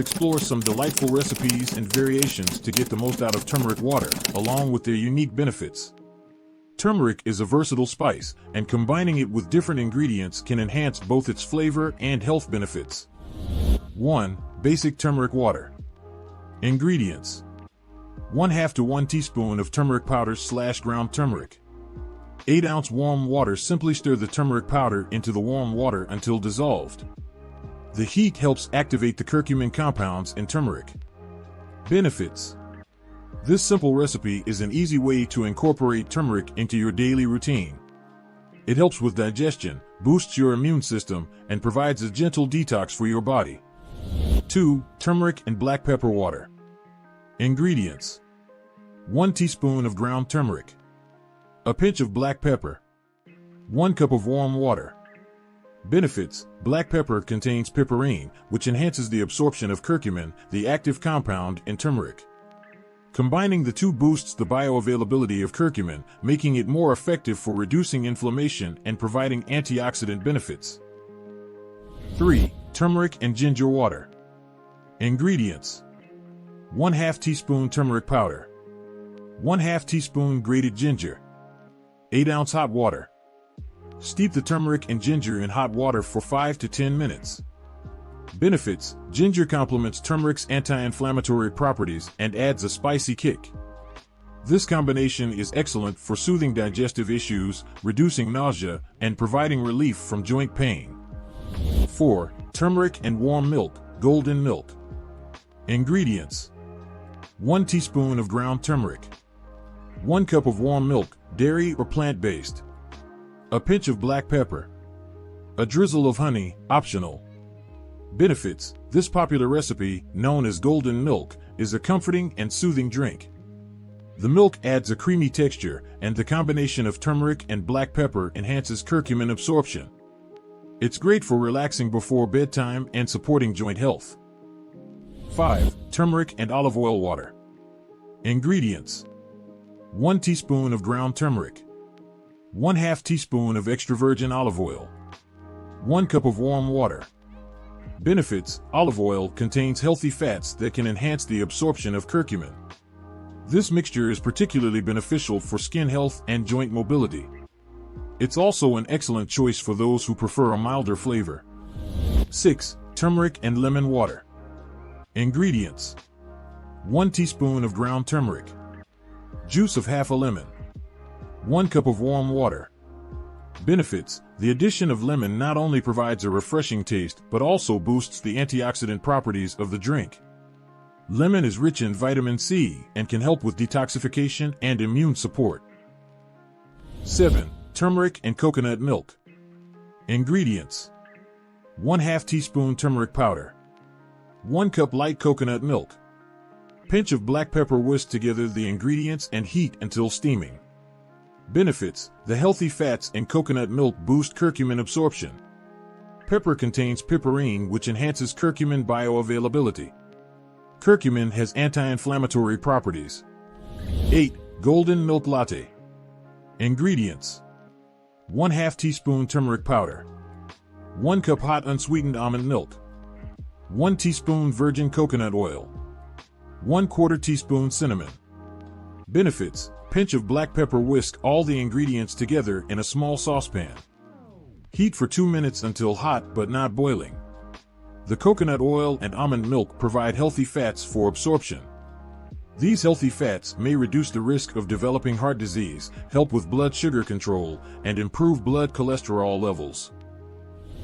Explore some delightful recipes and variations to get the most out of turmeric water, along with their unique benefits. Turmeric is a versatile spice, and combining it with different ingredients can enhance both its flavor and health benefits. 1. Basic turmeric water. Ingredients: 1/2 to 1 teaspoon of turmeric powder / ground turmeric. 8 ounce warm water. Simply stir the turmeric powder into the warm water until dissolved. The heat helps activate the curcumin compounds in turmeric. Benefits: this simple recipe is an easy way to incorporate turmeric into your daily routine. It helps with digestion, boosts your immune system, and provides a gentle detox for your body. 2. Turmeric and black pepper water. Ingredients: 1 teaspoon of ground turmeric, a pinch of black pepper, 1 cup of warm water. Benefits: black pepper contains piperine, which enhances the absorption of curcumin, the active compound in turmeric. Combining the two boosts the bioavailability of curcumin, making it more effective for reducing inflammation and providing antioxidant benefits. 3. Turmeric and ginger water. Ingredients: 1/2 teaspoon turmeric powder, 1/2 teaspoon grated ginger, 8 ounce hot water. Steep the turmeric and ginger in hot water for 5 to 10 minutes. Benefits: ginger complements turmeric's anti-inflammatory properties and adds a spicy kick. This combination is excellent for soothing digestive issues, reducing nausea, and providing relief from joint pain. 4. Turmeric and warm milk, golden milk. Ingredients: 1 teaspoon of ground turmeric, 1 cup of warm milk, dairy or plant-based, a pinch of black pepper, a drizzle of honey, optional. Benefits: this popular recipe, known as golden milk, is a comforting and soothing drink. The milk adds a creamy texture, and the combination of turmeric and black pepper enhances curcumin absorption. It's great for relaxing before bedtime and supporting joint health. 5. Turmeric and olive oil water. Ingredients: 1 teaspoon of ground turmeric, 1/2 teaspoon of extra virgin olive oil, 1 cup of warm water. Benefits: olive oil contains healthy fats that can enhance the absorption of curcumin. This mixture is particularly beneficial for skin health and joint mobility. It's also an excellent choice for those who prefer a milder flavor. 6. Turmeric and lemon water. Ingredients: 1 teaspoon of ground turmeric, juice of half a lemon, 1 cup of warm water. Benefits: the addition of lemon not only provides a refreshing taste but also boosts the antioxidant properties of the drink. Lemon is rich in vitamin C and can help with detoxification and immune support. 7. Turmeric and coconut milk. Ingredients: 1/2 teaspoon turmeric powder, 1 cup light coconut milk, pinch of black pepper. Whisk together the ingredients and heat until steaming. Benefits: the healthy fats in coconut milk boost curcumin absorption. Pepper contains piperine, which enhances curcumin bioavailability. Curcumin has anti-inflammatory properties. 8. Golden milk latte. Ingredients: 1/2 teaspoon turmeric powder, 1 cup hot unsweetened almond milk, 1 teaspoon virgin coconut oil, 1/4 teaspoon cinnamon. Benefits: pinch of black pepper. Whisk all the ingredients together in a small saucepan. Heat for 2 minutes until hot but not boiling. The coconut oil and almond milk provide healthy fats for absorption. These healthy fats may reduce the risk of developing heart disease, help with blood sugar control, and improve blood cholesterol levels.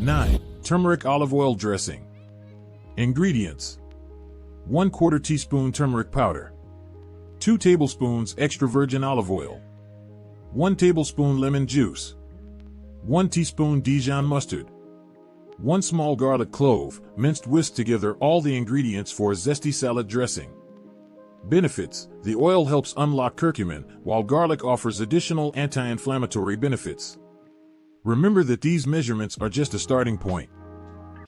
9. Turmeric olive oil dressing. Ingredients: 1/4 teaspoon turmeric powder, 2 tablespoons extra virgin olive oil, 1 tablespoon lemon juice, 1 teaspoon Dijon mustard, 1 small garlic clove, minced. Whisk together all the ingredients for a zesty salad dressing. Benefits: the oil helps unlock curcumin, while garlic offers additional anti-inflammatory benefits. Remember that these measurements are just a starting point.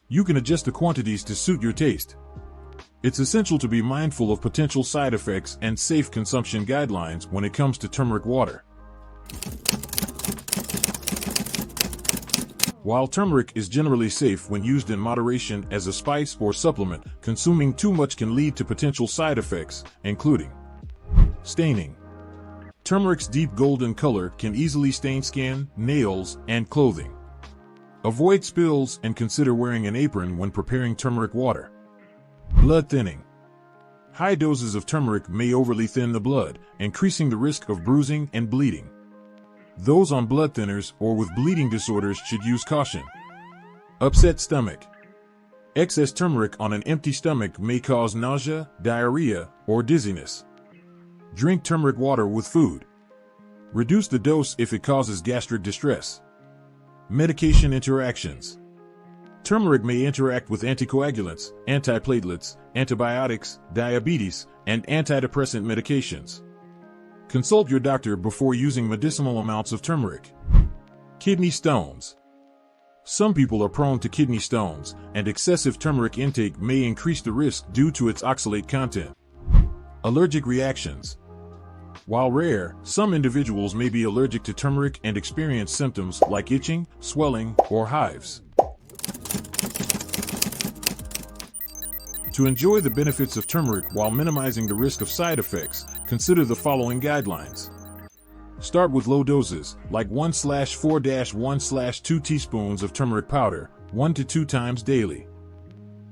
You can adjust the quantities to suit your taste. It's essential to be mindful of potential side effects and safe consumption guidelines when it comes to turmeric water. While turmeric is generally safe when used in moderation as a spice or supplement, consuming too much can lead to potential side effects, including staining. Turmeric's deep golden color can easily stain skin, nails, and clothing. Avoid spills and consider wearing an apron when preparing turmeric water. Blood thinning. High doses of turmeric may overly thin the blood, increasing the risk of bruising and bleeding. Those on blood thinners or with bleeding disorders should use caution. Upset stomach. Excess turmeric on an empty stomach may cause nausea, diarrhea, or dizziness. Drink turmeric water with food. Reduce the dose if it causes gastric distress. Medication interactions. Turmeric may interact with anticoagulants, antiplatelets, antibiotics, diabetes, and antidepressant medications. Consult your doctor before using medicinal amounts of turmeric. Kidney stones. Some people are prone to kidney stones, and excessive turmeric intake may increase the risk due to its oxalate content. Allergic reactions. While rare, some individuals may be allergic to turmeric and experience symptoms like itching, swelling, or hives. To enjoy the benefits of turmeric while minimizing the risk of side effects, consider the following guidelines. Start with low doses, like 1/4-1/2 teaspoons of turmeric powder, 1 to 2 times daily.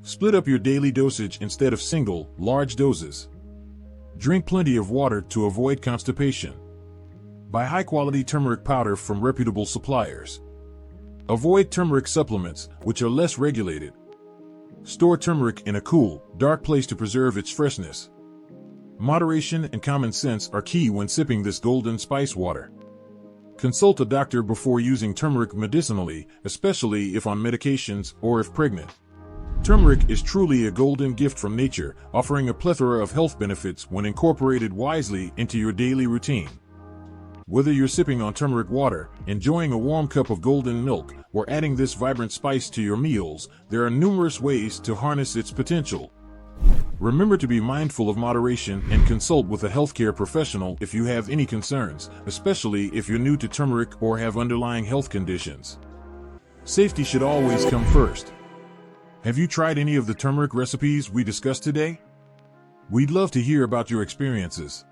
Split up your daily dosage instead of single, large doses. Drink plenty of water to avoid constipation. Buy high-quality turmeric powder from reputable suppliers. Avoid turmeric supplements, which are less regulated. Store turmeric in a cool, dark place to preserve its freshness. Moderation and common sense are key when sipping this golden spice water. Consult a doctor before using turmeric medicinally, especially if on medications or if pregnant. Turmeric is truly a golden gift from nature, offering a plethora of health benefits when incorporated wisely into your daily routine. Whether you're sipping on turmeric water, enjoying a warm cup of golden milk, or adding this vibrant spice to your meals, there are numerous ways to harness its potential. Remember to be mindful of moderation and consult with a healthcare professional if you have any concerns, especially if you're new to turmeric or have underlying health conditions. Safety should always come first. Have you tried any of the turmeric recipes we discussed today? We'd love to hear about your experiences.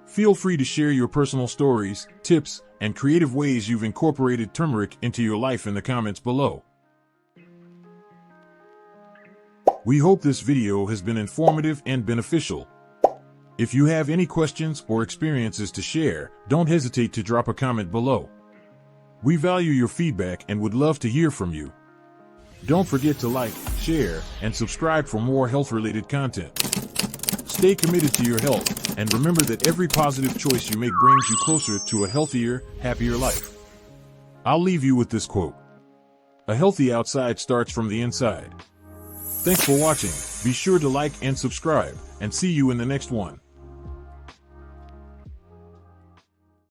Feel free to share your personal stories, tips, and creative ways you've incorporated turmeric into your life in the comments below. We hope this video has been informative and beneficial. If you have any questions or experiences to share, don't hesitate to drop a comment below. We value your feedback and would love to hear from you. Don't forget to like, share, and subscribe for more health-related content. Stay committed to your health, and remember that every positive choice you make brings you closer to a healthier, happier life. I'll leave you with this quote. A healthy outside starts from the inside. Thanks for watching. Be sure to like and subscribe, and see you in the next one.